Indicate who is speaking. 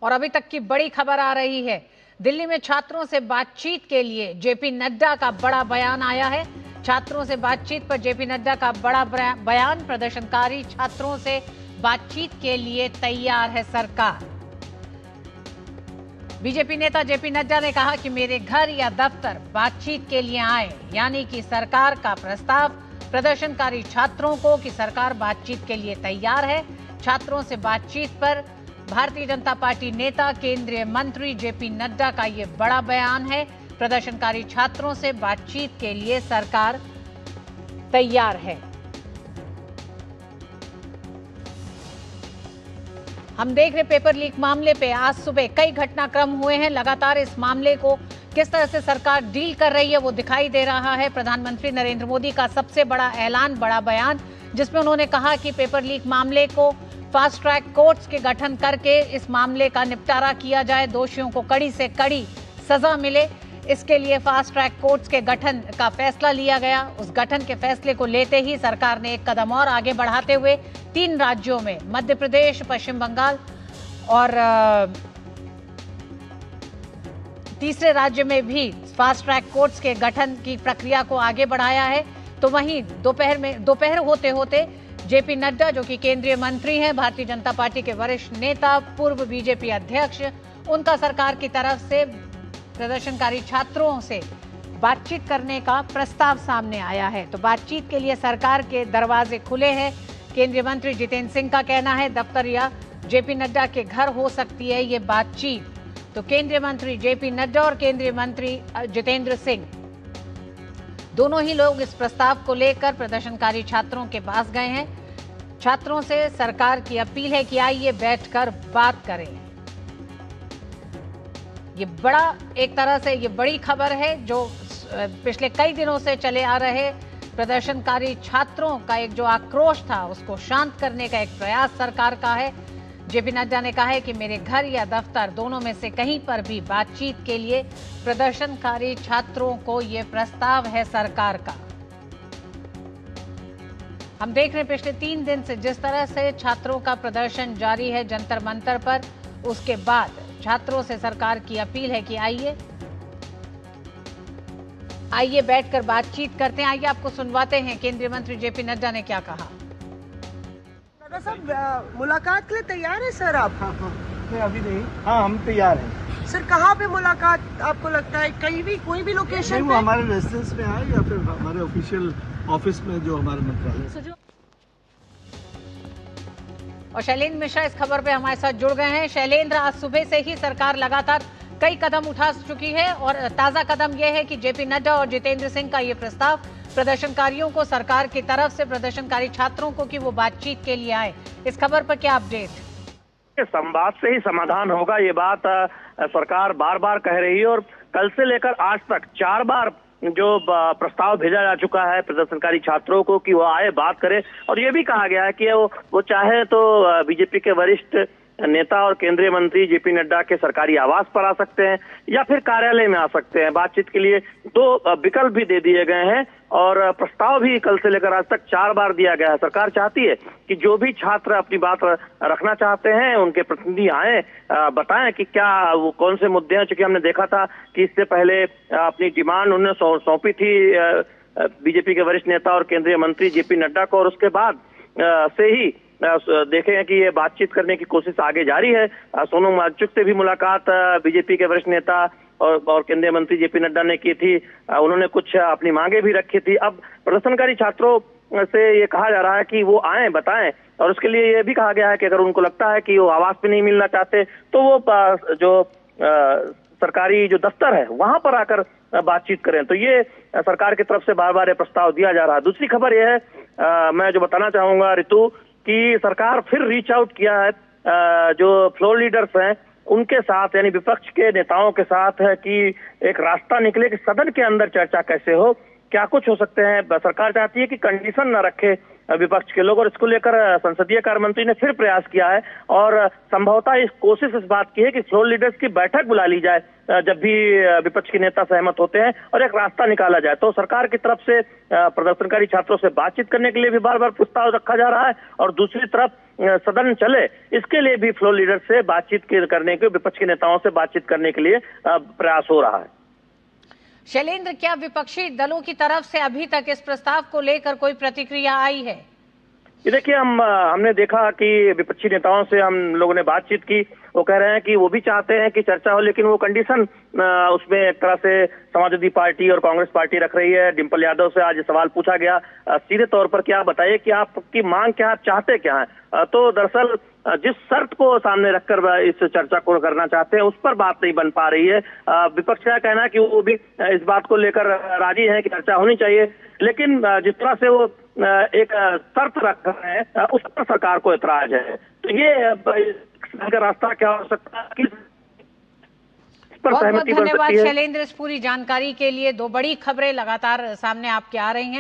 Speaker 1: और अभी तक की बड़ी खबर आ रही है, दिल्ली में छात्रों से बातचीत के लिए जेपी नड्डा का बड़ा बयान आया है। छात्रों से बातचीत पर जेपी नड्डा का बड़ा बयान। प्रदर्शनकारी छात्रों से बातचीत के लिए तैयार है सरकार। बीजेपी नेता जेपी नड्डा ने कहा कि मेरे घर या दफ्तर बातचीत के लिए आए, यानी कि सरकार का प्रस्ताव प्रदर्शनकारी छात्रों को कि सरकार बातचीत के लिए तैयार है। छात्रों से बातचीत पर भारतीय जनता पार्टी नेता केंद्रीय मंत्री जेपी नड्डा का यह बड़ा बयान है। प्रदर्शनकारी छात्रों से बातचीत के लिए सरकार तैयार है। हम देख रहे पेपर लीक मामले पे आज सुबह कई घटनाक्रम हुए हैं। लगातार इस मामले को किस तरह से सरकार डील कर रही है वो दिखाई दे रहा है। प्रधानमंत्री नरेंद्र मोदी का सबसे बड़ा ऐलान, बड़ा बयान, जिसमें उन्होंने कहा कि पेपर लीक मामले को फास्ट ट्रैक कोर्ट्स के गठन करके इस मामले का निपटारा किया जाए, दोषियों को कड़ी से कड़ी सजा मिले। इसके लिए फास्ट ट्रैक कोर्ट्स के गठन का फैसला लिया गया। उस गठन के फैसले को लेते ही सरकार ने एक कदम और आगे बढ़ाते हुए 3 राज्यों में, मध्य प्रदेश, पश्चिम बंगाल और तीसरे राज्य में भी फास्ट ट्रैक कोर्ट्स के गठन की प्रक्रिया को आगे बढ़ाया है। तो वहीं दोपहर होते होते जेपी नड्डा, जो कि केंद्रीय मंत्री हैं, भारतीय जनता पार्टी के वरिष्ठ नेता, पूर्व बीजेपी अध्यक्ष, उनका सरकार की तरफ से प्रदर्शनकारी छात्रों से बातचीत करने का प्रस्ताव सामने आया है। तो बातचीत के लिए सरकार के दरवाजे खुले हैं। केंद्रीय मंत्री जितेंद्र सिंह का कहना है दफ्तर या जेपी नड्डा के घर हो सकती है ये बातचीत। तो केंद्रीय मंत्री जेपी नड्डा और केंद्रीय मंत्री जितेंद्र सिंह दोनों ही लोग इस प्रस्ताव को लेकर प्रदर्शनकारी छात्रों के पास गए हैं। छात्रों से सरकार की अपील है कि आइए बैठकर बात करें। ये बड़ा, एक तरह से ये बड़ी खबर है जो पिछले कई दिनों से चले आ रहे प्रदर्शनकारी छात्रों का एक जो आक्रोश था उसको शांत करने का एक प्रयास सरकार का है। जेपी नड्डा ने कहा है कि मेरे घर या दफ्तर दोनों में से कहीं पर भी बातचीत के लिए प्रदर्शनकारी छात्रों को ये प्रस्ताव है सरकार का। हम देख रहे हैं पिछले 3 दिन से जिस तरह से छात्रों का प्रदर्शन जारी है जंतर मंतर पर, उसके बाद छात्रों से सरकार की अपील है कि आइए बैठकर बातचीत करते हैं। आइए आपको सुनवाते हैं केंद्रीय मंत्री जेपी नड्डा ने क्या कहा।
Speaker 2: नड्डा साहब, मुलाकात के लिए तैयार है सर आप?
Speaker 3: हाँ, नहीं अभी नहीं। हाँ, हम तैयार हैं।
Speaker 2: सर कहाँ पे मुलाकात आपको लगता है? कहीं भी, कोई भी लोकेशन
Speaker 3: वो हमारे रेजिडेंस में आए या फिर हमारे ऑफिशियल ऑफिस में जो हमारे मंत्रालय।
Speaker 1: और शैलेंद्र मिश्रा इस खबर पे हमारे साथ जुड़ गए हैं। शैलेंद्र, आज सुबह से ही सरकार लगातार कई कदम उठा चुकी है और ताजा कदम यह है कि जेपी नड्डा और जितेंद्र सिंह का ये प्रस्ताव प्रदर्शनकारियों को, सरकार की तरफ से प्रदर्शनकारी छात्रों को कि वो बातचीत के लिए आए। इस खबर पर क्या अपडेट?
Speaker 4: संवाद से ही समाधान होगा, ये बात सरकार बार बार कह रही है और कल से लेकर आज तक 4 बार जो प्रस्ताव भेजा जा चुका है प्रदर्शनकारी छात्रों को कि वो आए, बात करें। और ये भी कहा गया है कि वो चाहे तो बीजेपी के वरिष्ठ नेता और केंद्रीय मंत्री जेपी नड्डा के सरकारी आवास पर आ सकते हैं या फिर कार्यालय में आ सकते हैं। बातचीत के लिए 2 विकल्प भी दे दिए गए हैं और प्रस्ताव भी कल से लेकर आज तक 4 बार दिया गया है। सरकार चाहती है कि जो भी छात्र अपनी बात रखना चाहते हैं उनके प्रतिनिधि आए, बताएं कि क्या वो कौन से मुद्दे हैं। चूंकि हमने देखा था कि इससे पहले अपनी डिमांड उन्होंने सौंपी थी बीजेपी के वरिष्ठ नेता और केंद्रीय मंत्री जेपी नड्डा को, और उसके बाद से ही देखे हैं कि ये बातचीत करने की कोशिश आगे जारी है। सोनम वांगचुक से भी मुलाकात बीजेपी के वरिष्ठ नेता और केंद्रीय मंत्री जेपी नड्डा ने की थी। उन्होंने कुछ अपनी मांगे भी रखी थी। अब प्रदर्शनकारी छात्रों से ये कहा जा रहा है कि वो आए, बताएं, और उसके लिए ये भी कहा गया है कि अगर उनको लगता है कि वो आवास पे नहीं मिलना चाहते तो वो जो सरकारी जो दफ्तर है वहां पर आकर बातचीत करें। तो ये सरकार की तरफ से बार बार ये प्रस्ताव दिया जा रहा है। दूसरी खबर ये है, मैं जो बताना चाहूंगा ऋतु, कि सरकार फिर रीच आउट किया है जो फ्लोर लीडर्स हैं उनके साथ, यानी विपक्ष के नेताओं के साथ, है कि एक रास्ता निकले कि सदन के अंदर चर्चा कैसे हो, क्या कुछ हो सकते हैं। सरकार चाहती है कि कंडीशन न रखे विपक्ष के लोग, और इसको लेकर संसदीय कार्य मंत्री ने फिर प्रयास किया है और संभवतः इस बात की है कि फ्लोर लीडर्स की बैठक बुला ली जाए जब भी विपक्ष के नेता सहमत होते हैं और एक रास्ता निकाला जाए। तो सरकार की तरफ से प्रदर्शनकारी छात्रों से बातचीत करने के लिए भी बार बार प्रस्ताव रखा जा रहा है और दूसरी तरफ सदन चले इसके लिए भी फ्लोर लीडर से बातचीत करने के, विपक्ष के नेताओं से बातचीत करने के लिए प्रयास हो रहा है।
Speaker 1: शैलेंद्र, क्या विपक्षी दलों की तरफ से अभी तक इस प्रस्ताव को लेकर कोई प्रतिक्रिया आई है?
Speaker 4: ये देखिए, हमने देखा कि विपक्षी नेताओं से हम लोगों ने बातचीत की, वो कह रहे हैं कि वो भी चाहते हैं कि चर्चा हो, लेकिन वो कंडीशन उसमें एक तरह से समाजवादी पार्टी और कांग्रेस पार्टी रख रही है। डिंपल यादव से आज सवाल पूछा गया सीधे तौर पर कि आप बताइए कि आपकी मांग क्या है, आप चाहते क्या हैं। तो दरअसल जिस शर्त को सामने रखकर इस चर्चा को करना चाहते हैं उस पर बात नहीं बन पा रही है। विपक्ष का कहना है कि वो भी इस बात को लेकर राजी है कि चर्चा होनी चाहिए, लेकिन जिस तरह से वो एक शर्त रख रहे हैं उस पर सरकार को एतराज है। तो ये का रास्ता क्या हो सकता है,
Speaker 1: बहुत बहुत धन्यवाद शैलेंद्र इस पूरी जानकारी के लिए। दो बड़ी खबरें लगातार सामने आपके आ रही हैं।